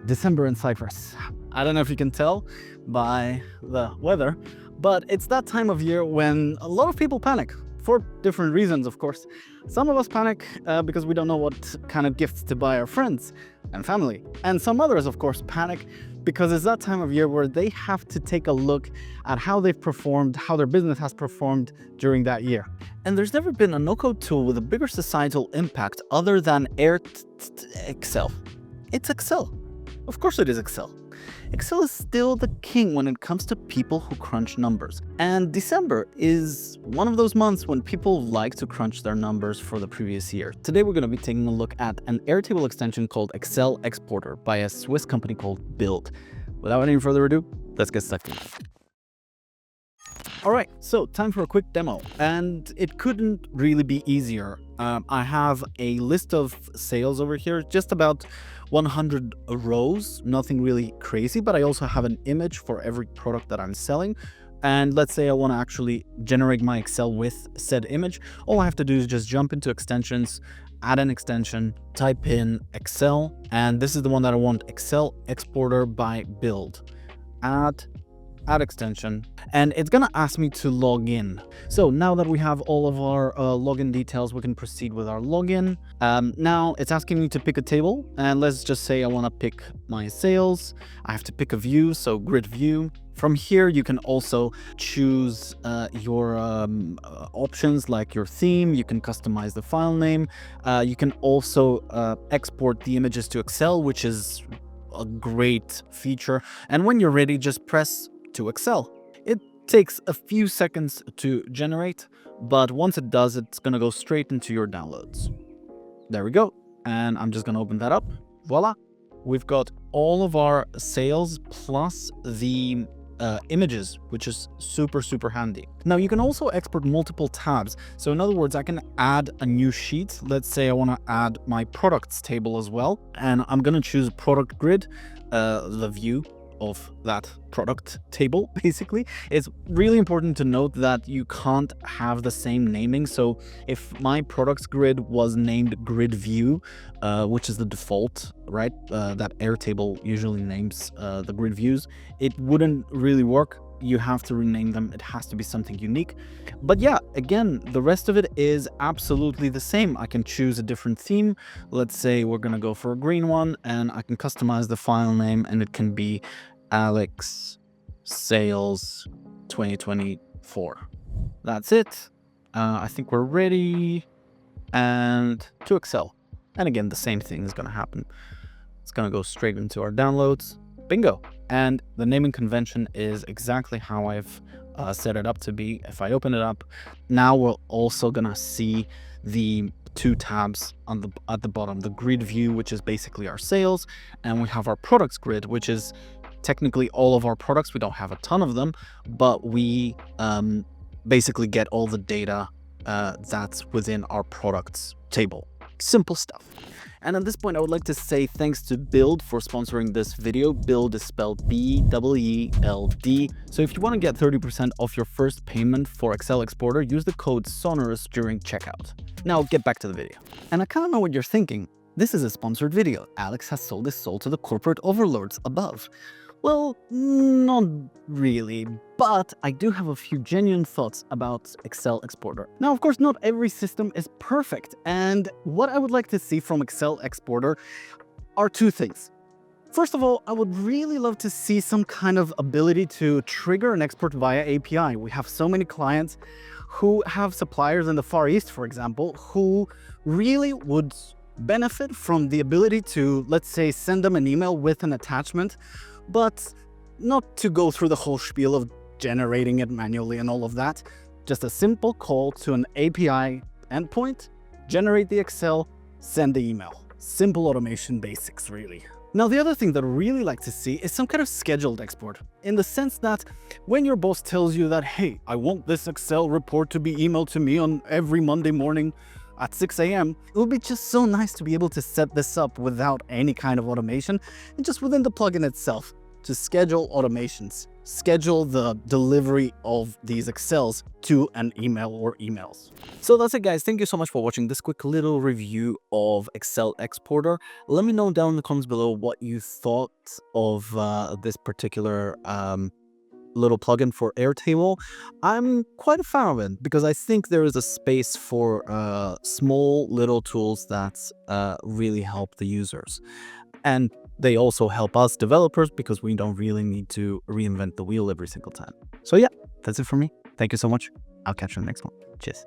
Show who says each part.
Speaker 1: December in Cyprus. I don't know if you can tell by the weather, but it's that time of year when a lot of people panic for different reasons, of course. Some of us panic because we don't know what kind of gifts to buy our friends and family. And some others, of course, panic because it's that time of year where they have to take a look at how they've performed, how their business has performed during that year. And there's never been a no-code tool with a bigger societal impact other than Excel. It's Excel. Of course it is Excel. Excel is still the king when it comes to people who crunch numbers. And December is one of those months when people like to crunch their numbers for the previous year. Today we're going to be taking a look at an Airtable extension called Excel Exporter by a Swiss company called Beeld. Without any further ado, let's get stuck in. Alright, so time for a quick demo, and it couldn't really be easier. I have a list of sales over here, just about 100 rows, nothing really crazy, but I also have an image for every product that I'm selling. And let's say I want to actually generate my Excel with said image. All I have to do is just jump into extensions, add an extension, type in Excel, and this is the one that I want, Excel Exporter by Beeld. Add extension, and it's gonna ask me to log in. So now that we have all of our login details, we can proceed with our login. Now it's asking me to pick a table, and let's just say I want to pick my sales. I have to pick a view, so grid view. From here you can also choose your options like your theme. You can customize the file name. You can also export the images to Excel, which is a great feature. And when you're ready, just press to Excel. It takes a few seconds to generate, but once it does, it's gonna go straight into your downloads. There we go. And I'm just gonna open that up. Voila. We've got all of our sales plus the images, which is super handy. Now you can also export multiple tabs. So in other words, I can add a new sheet. Let's say I want to add my products table as well. And I'm going to choose product grid, the view of that product table. Basically, it's really important to note that you can't have the same naming. So if my products grid was named grid view, which is the default, right, that Airtable usually names the grid views, it wouldn't really work. You have to rename them. It has to be something unique. But yeah, again, the rest of it is absolutely the same. I can choose a different theme. Let's say we're gonna go for a green one, and I can customize the file name, and it can be Alex Sales 2024. That's it. I think we're ready. And to Excel. And again, the same thing is going to happen. It's going to go straight into our downloads. Bingo. And the naming convention is exactly how I've set it up to be. If I open it up, now we're also going to see the two tabs at the bottom, the grid view, which is basically our sales, and we have our products grid, which is technically all of our products. We don't have a ton of them, but we basically get all the data that's within our products table. Simple stuff. And at this point, I would like to say thanks to Beeld for sponsoring this video. Beeld is spelled B-E-E-L-D. So if you want to get 30% off your first payment for Excel Exporter, use the code Sonorus during checkout. Now get back to the video. And I kind of know what you're thinking. This is a sponsored video. Alex has sold his soul to the corporate overlords above. Well, not really, but I do have a few genuine thoughts about Excel Exporter. Now, of course, not every system is perfect, and what I would like to see from Excel Exporter are two things. First of all, I would really love to see some kind of ability to trigger an export via API. We have so many clients who have suppliers in the Far East, for example, who really would benefit from the ability to, let's say, send them an email with an attachment, but not to go through the whole spiel of generating it manually and all of that. Just a simple call to an API endpoint, generate the Excel, send the email. Simple automation basics, really. Now, the other thing that I really like to see is some kind of scheduled export, in the sense that when your boss tells you that, hey, I want this Excel report to be emailed to me on every Monday morning at 6 a.m., it would be just so nice to be able to set this up without any kind of automation and just within the plugin itself. to schedule automations, schedule the delivery of these Excels to an email or emails. So that's it, guys. Thank you so much for watching this quick little review of Excel Exporter. Let me know down in the comments below what you thought of this particular little plugin for Airtable. I'm quite a fan of it because I think there is a space for small little tools that really help the users. And they also help us developers because we don't really need to reinvent the wheel every single time. So yeah, that's it for me. Thank you so much. I'll catch you in the next one. Cheers.